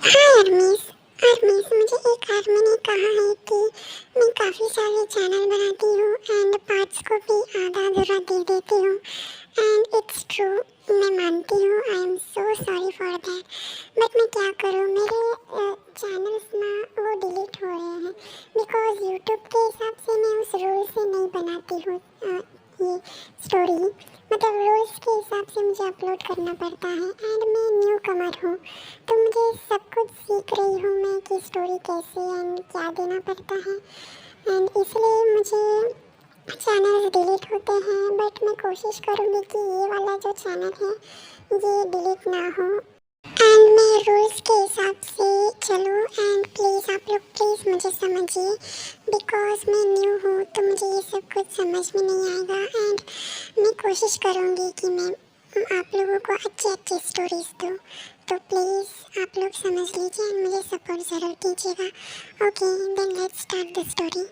हाँ Hermes, Hermes मुझे एक आदमी ने कहा है कि मैं काफ़ी सारे चैनल बनाती हूँ एंड पार्ट्स को भी आधा अधूरा दे देती हूँ एंड इट्स ट्रू। मैं मानती हूँ, I am so sorry for that. But मैं क्या करूँ, मेरे चैनल्स ना वो डिलीट हो रहे हैं बिकॉज यूट्यूब के हिसाब से मैं उस रूल से नहीं बनाती हूँ ये स्टोरी। मतलब रूल्स के हिसाब से मुझे अपलोड करना पड़ता है एंड मैं न्यू कमर हूँ, तो मुझे सब कुछ सीख रही हूँ मैं कि स्टोरी कैसे एंड क्या देना पड़ता है एंड इसलिए मुझे चैनल्स डिलीट होते हैं। बट मैं कोशिश करूँगी कि ये वाला जो चैनल है ये डिलीट ना हो एंड मैं रूल्स के हिसाब से चलूँ एंड प्लीज़ आप लोग प्लीज़ मुझे समझिए बिकॉज मैं न्यू हूँ, तो मुझे ये सब कुछ समझ में नहीं आएगा एंड मैं कोशिश करूँगी कि मैं आप लोगों को अच्छी अच्छी स्टोरीज दूँ। तो प्लीज़ आप लोग समझ लीजिए एंड मुझे सपोर्ट ज़रूर कीजिएगा। Okay then let's start the story.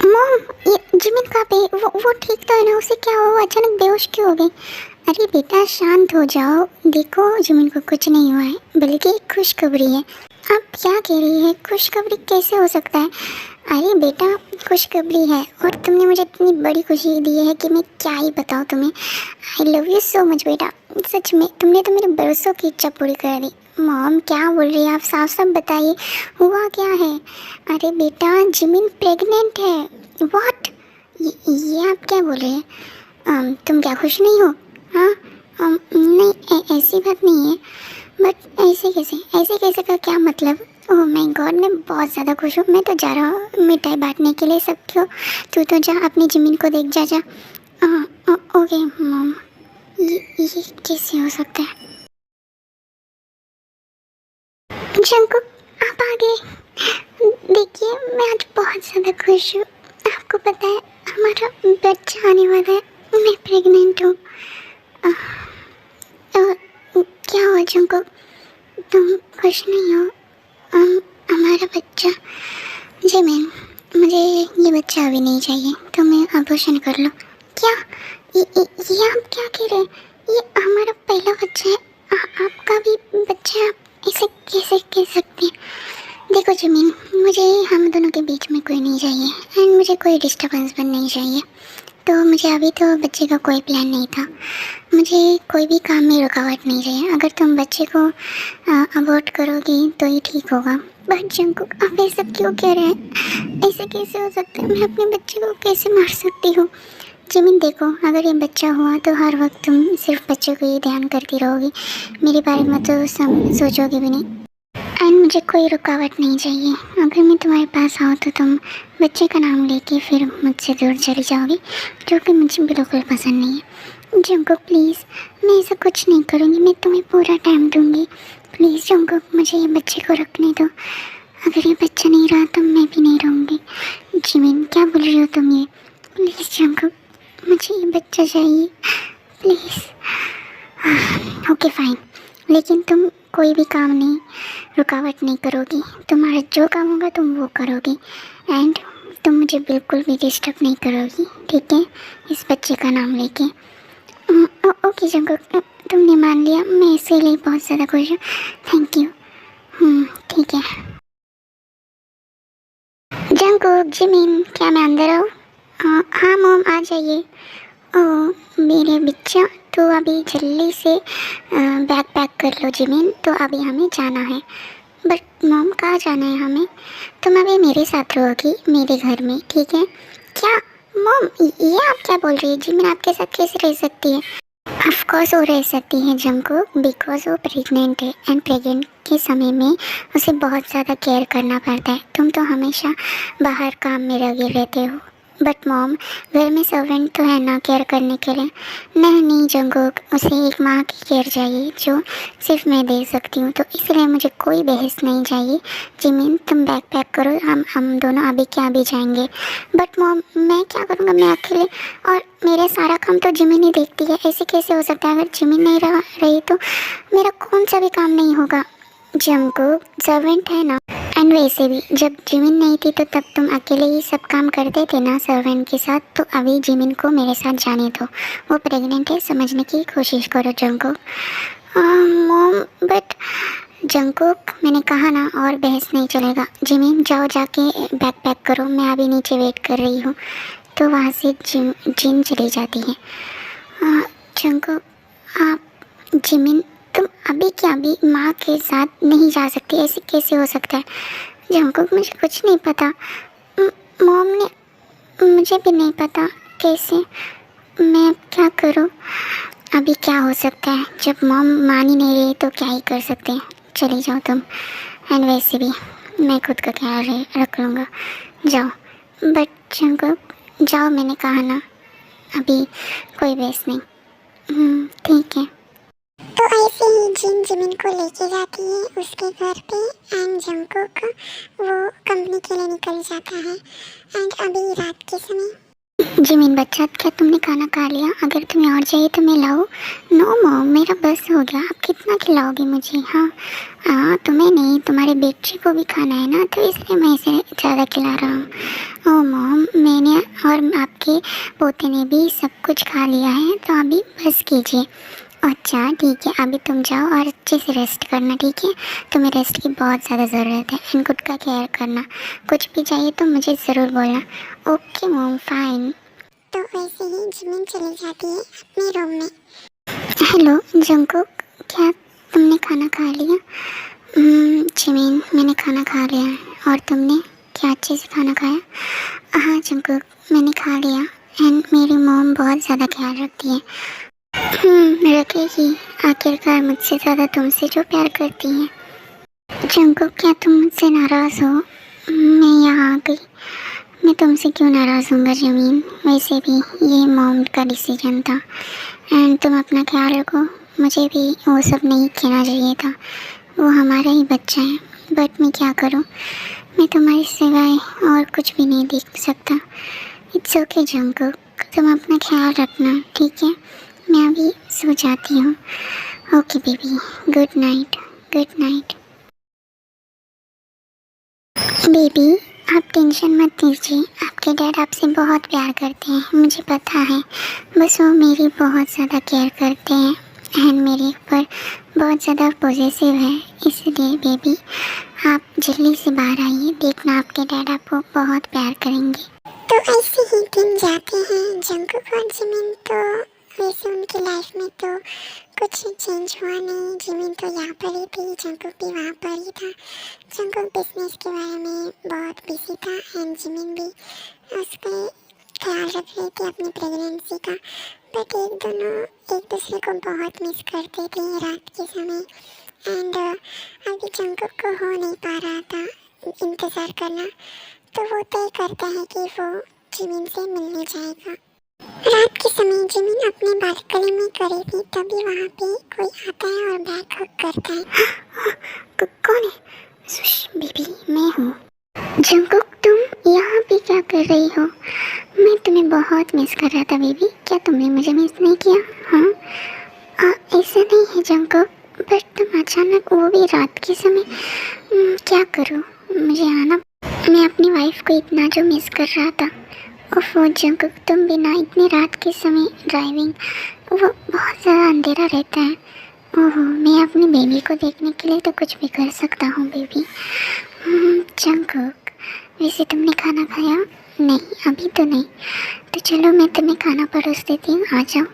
Mom, ये जिमिन कहाँ पे? वो ठीक तो है ना? उसे क्या हुआ? वो अचानक बेहोश क्यों हो गई? अरे बेटा शांत हो जाओ। देखो जिमिन को कुछ नहीं हुआ है, बल्कि एक खुशखबरी है। आप क्या कह रही है? खुशखबरी कैसे हो सकता है? अरे बेटा खुशखबरी है और तुमने मुझे इतनी बड़ी खुशी दी है कि मैं क्या ही बताऊँ तुम्हें। I love you so much बेटा। सच में तुमने तो मेरे बरसों की इच्छा पूरी कर दी। मॉम क्या बोल रही है आप? साफ साफ बताइए हुआ क्या है? अरे बेटा जिमिन प्रेग्नेंट है। व्हाट? ये आप क्या बोल रहे हैं? तुम क्या खुश नहीं हो? हाँ नहीं ऐसी बात नहीं है। बट ऐसे कैसे का क्या मतलब? ओह माय गॉड, मैं बहुत ज़्यादा खुश हूँ। मैं तो जा रहा हूँ मिठाई बांटने के लिए सबको। तू तो जा अपनी ज़मीन को देख जा। Okay mom. ये कैसे हो सकता है? जंकुक आप आ गए। देखिए मैं आज बहुत ज़्यादा खुश हूँ। आपको पता है हमारा बच्चा आने वाला है। मैं प्रेग्नेंट हूँ। क्या हुआ जंकुक? तुम खुश नहीं हो? हमारा बच्चा। जिमिन मुझे ये बच्चा अभी नहीं चाहिए, तुम्हें अबॉर्शन कर लो। क्या? ये आप क्या कह रहे हैं? ये हमारा पहला बच्चा है। आपका भी बच्चा है, आप इसे कैसे कह सकते हैं? देखो जिमिन, मुझे हम दोनों के बीच में कोई नहीं चाहिए एंड मुझे कोई डिस्टर्बेंस भी नहीं चाहिए। तो मुझे अभी तो बच्चे का कोई प्लान नहीं था। मुझे कोई भी काम में रुकावट नहीं चाहिए। अगर तुम बच्चे को अबॉर्ट करोगी तो ये ठीक होगा। बट जंकुक आप ऐसा क्यों कह रहे हैं? ऐसे कैसे हो सकता है? मैं अपने बच्चे को कैसे मार सकती हूँ? जिमिन देखो, अगर ये बच्चा हुआ तो हर वक्त तुम सिर्फ बच्चे को ही ध्यान करती रहोगी, मेरे बारे में तो सोचोगे भी नहीं। एंड मुझे कोई रुकावट नहीं चाहिए। अगर मैं तुम्हारे पास आऊँ तो तुम बच्चे का नाम लेके फिर मुझसे दूर चली जाओगी, जो कि मुझे बिल्कुल पसंद नहीं है। जंकुक प्लीज़, मैं ऐसा कुछ नहीं करूँगी। मैं तुम्हें पूरा टाइम दूँगी। प्लीज़ जंकुक मुझे ये बच्चे को रखने दो। अगर ये बच्चा नहीं रहा तो मैं भी नहीं रहूँगी। जिमिन क्या बोल रही हो तुम ये? प्लीज़ जंकुक मुझे ये बच्चा चाहिए प्लीज़। ओके फाइन, लेकिन तुम कोई भी काम नहीं रुकावट नहीं करोगी। तुम्हारा जो काम होगा तुम वो करोगी एंड तुम मुझे बिल्कुल भी डिस्टर्ब नहीं करोगी, ठीक है? इस बच्चे का नाम लेके। ओके जंकुक, तुमने मान लिया, मैं इसीलिए बहुत ज़्यादा खुश हूँ। Thank you. ठीक है। जंकुक जिमिन क्या मैं अंदर आऊँ? हाँ मॉम आ जाइए। ओह मेरे बच्चा, तो अभी जल्दी से बैग पैक कर लो जिमिन, तो अभी हमें जाना है। बट मॉम कहाँ जाना है हमें? तुम अभी मेरे साथ रहोगी मेरे घर में, ठीक है? क्या मॉम ये आप क्या बोल रही है? जिमिन आपके साथ कैसे रह सकती है? ऑफ कोर्स वो रह सकती है जंकुक, बिकॉज वो प्रेग्नेंट है एंड प्रेग्नेंट के समय में उसे बहुत ज़्यादा केयर करना पड़ता है। तुम तो हमेशा बाहर काम में लगे रहते हो। बट मॉम घर में सर्वेंट तो है ना केयर करने के लिए। नहीं जंकुक, उसे एक माँ की केयर चाहिए जो सिर्फ मैं दे सकती हूँ, तो इसलिए मुझे कोई बहस नहीं चाहिए। जिमिन तुम बैग पैक करो, हम दोनों अभी क्या अभी जाएंगे। बट मॉम मैं क्या करूँगा? मैं अकेले, और मेरा सारा काम तो जिमिन ही देखती है। ऐसे कैसे हो सकता है? अगर जिमिन नहीं रही तो मेरा कौन सा भी काम नहीं होगा। जंकुक सर्वेंट है ना, एंड वैसे भी जब जिमिन नहीं थी तो तब तुम अकेले ही सब काम करते थे ना सर्वेंट के साथ, तो अभी जिमिन को मेरे साथ जाने दो। वो प्रेग्नेंट है, समझने की कोशिश करो जंकुक। मॉम बट जंकुक, मैंने कहा ना, और बहस नहीं चलेगा। जिमिन जाओ, जाके बैग पैक करो, मैं अभी नीचे वेट कर रही हूँ। तो वहाँ से जिन चली जाती है। जंकुक, आप जिमिन, तुम अभी क्या अभी माँ के साथ नहीं जा सकती? ऐसे कैसे हो सकता है? जंकुक, मुझे कुछ नहीं पता। मॉम ने, मुझे भी नहीं पता कैसे। मैं अब क्या करूँ? अभी क्या हो सकता है? जब मॉम मान ही नहीं रही तो क्या ही कर सकते हैं। चली जाओ तुम। एंड वैसे भी मैं खुद का ख्याल रख लूँगा। जाओ। बट जंकुक, जाओ, मैंने कहा ना, अभी कोई बहस नहीं। ठीक है। तो ऐसे ही जिन जिमिन को लेके जाती है उसके घर पे एंड जंकुक वो कंपनी के लिए निकल जाता है। एंड अभी रात के समय जिमिन बच्चा, क्या तुमने खाना खा लिया? अगर तुम्हें और चाहिए तो मैं लाऊं? नो मॉम, मेरा बस हो गया। आप कितना खिलाओगे मुझे? हाँ, तुम्हें नहीं, तुम्हारे बेटे को भी खाना है ना, तो इसलिए मैं इसे ज़्यादा खिला रहा हूँ। ओह मॉम, मैंने और आपके पोते ने भी सब कुछ खा लिया है, तो अभी बस कीजिए। अच्छा ठीक है, अभी तुम जाओ और अच्छे से रेस्ट करना, ठीक है? तुम्हें रेस्ट की बहुत ज़्यादा ज़रूरत है। एंड खुद का केयर करना। कुछ भी चाहिए तो मुझे ज़रूर बोलना। Okay mom, fine. तो वैसे ही जिमिन चली जाती है अपने रूम में। हेलो जंकुक, क्या तुमने खाना खा लिया? जिमिन, मैंने खाना खा लिया है। और तुमने क्या अच्छे से खाना खाया? हाँ जंकुक, मैंने खा लिया। एंड मेरी मॉम बहुत ज़्यादा ख्याल रखती है। रखेगी, आखिरकार मुझसे ज़्यादा तुमसे जो प्यार करती है। जंकुक, क्या तुम मुझसे नाराज़ हो? मैं यहाँ आ गई। मैं तुमसे क्यों नाराज़ हूँगा जिमिन? वैसे भी ये मॉम का डिसीजन था। एंड तुम अपना ख्याल रखो। मुझे भी वो सब नहीं कहना चाहिए था। वो हमारा ही बच्चा है। बट मैं क्या करूँ? मैं तुम्हारे सिवाय और कुछ भी नहीं देख सकता। इट्स ओके जंकुक, तुम अपना ख्याल रखना, ठीक है? मैं अभी सो जाती हूँ। Okay baby, good night. Good night baby. आप टेंशन मत लीजिए, आपके डैड आपसे बहुत प्यार करते हैं, मुझे पता है। बस वो मेरी बहुत ज़्यादा केयर करते हैं एंड मेरे ऊपर बहुत ज़्यादा पॉजिटिव है। इसलिए बेबी, आप जल्दी से बाहर आइए, देखना आपके डैड आपको बहुत प्यार करेंगे। तो ऐसे ही दिन जाते हैं। जंकुक और जिमिन तो वैसे उनकी लाइफ में तो कुछ चेंज हुआ नहीं। जिमिन तो यहाँ पर ही थी, जंकुक भी वहाँ पर ही था। जंकुक बिजनेस के बारे में बहुत बिजी था एंड जिमिन भी उसके ख्याल रख रही थी अपनी प्रेगनेंसी का। बट दोनों एक दूसरे को बहुत मिस करते थे रात के समय। एंड अभी जंकुक को हो नहीं पा रहा था इंतज़ार करना, तो वो तय करता है कि वो जिमिन से मिलने जाएगा। रात के समय जिमिन अपने बालकनी में खड़ी थी, तभी वहाँ पे कोई आता है और बैग हक करता है। कौन है? बेबी, मैं हूँ। जंकुक, तुम यहाँ पे क्या कर रही हो? मैं तुम्हें बहुत मिस कर रहा था बेबी। क्या तुमने मुझे मिस नहीं किया? हाँ, ऐसा नहीं है जंकुक, बट तुम अचानक, वो भी रात के समय। क्या करूँ, मुझे आना। मैं अपनी वाइफ को इतना जो मिस कर रहा था। ओह जंकुक, तुम बिना इतने रात के समय ड्राइविंग, वो बहुत ज़्यादा अंधेरा रहता है। ओह, मैं अपनी बेबी को देखने के लिए तो कुछ भी कर सकता हूँ बेबी। जंकुक, वैसे तुमने खाना खाया? नहीं, अभी तो नहीं। तो चलो मैं तुम्हें खाना परोस देती हूँ, आ जाओ।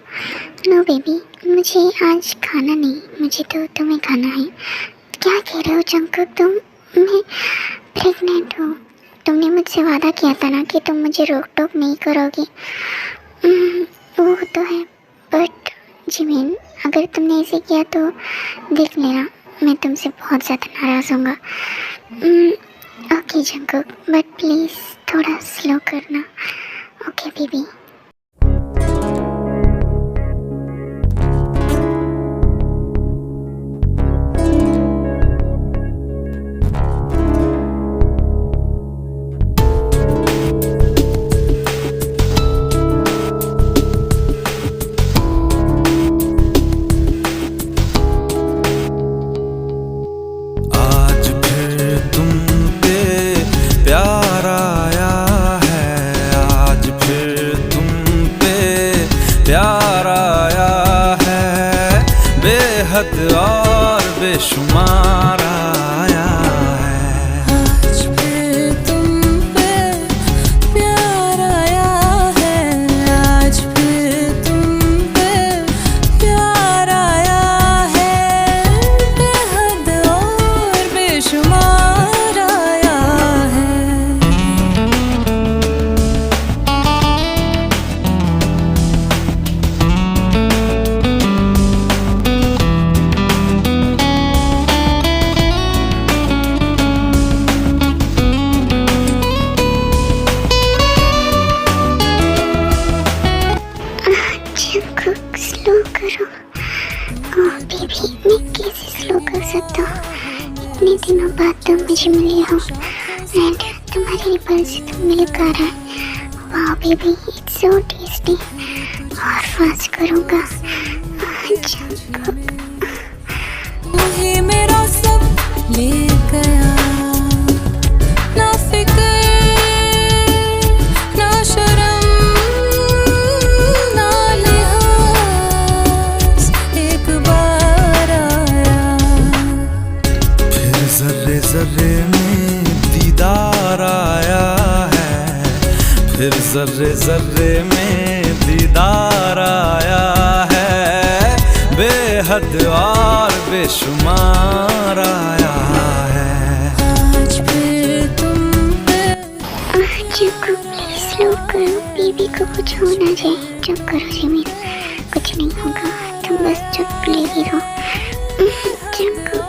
नो बेबी, मुझे आज खाना नहीं, मुझे तो तुम्हें खाना है। क्या कह रहे हो जंकुक तुम? मैं प्रेग्नेंट हूँ। तुमने मुझसे वादा किया था ना कि तुम मुझे रोक टोक नहीं करोगी। वो तो है, बट जिमिन, अगर तुमने ऐसे किया तो देख लेना, मैं तुमसे बहुत ज़्यादा नाराज़ होऊंगा। ओके जंकुक, बट प्लीज़ थोड़ा स्लो करना। Okay baby. आज फिर तुम पे बेहद और बेशुमार आया है। आज फिर तुम पे प्यार आया है, आज फिर तुम पे प्यार आया है, बेहद और बेशुमार आया है। जंगकुक स्लो करो। ओह बेबी, मैं कैसे स्लो कर सकता हूँ? इतने दिनों बाद तुम मुझे मिली हो एंड तुम्हारे निपल से तुम मिल्क आ रहा है। वाह बेबी, इट्स सो टेस्टी। और फास्ट करूँगा। जंगकुक तू ही मेरा सब ले गया, ना फिक्र ना शर्म ना लिहाज, एक बार आया। फिर जर्रे जर्रे में दीदार आया है, फिर जर्रे जर्रे में दीदार आया है, बेहद और बेशुमार आया है। आज फिर तुम पे जंगकुक प्लीज स्लो करो। बेबी को कुछ हो ना जाए। चुप करो जिमिन, कुछ नहीं होगा। तुम बस चुप लेगी रहो। जंगकुक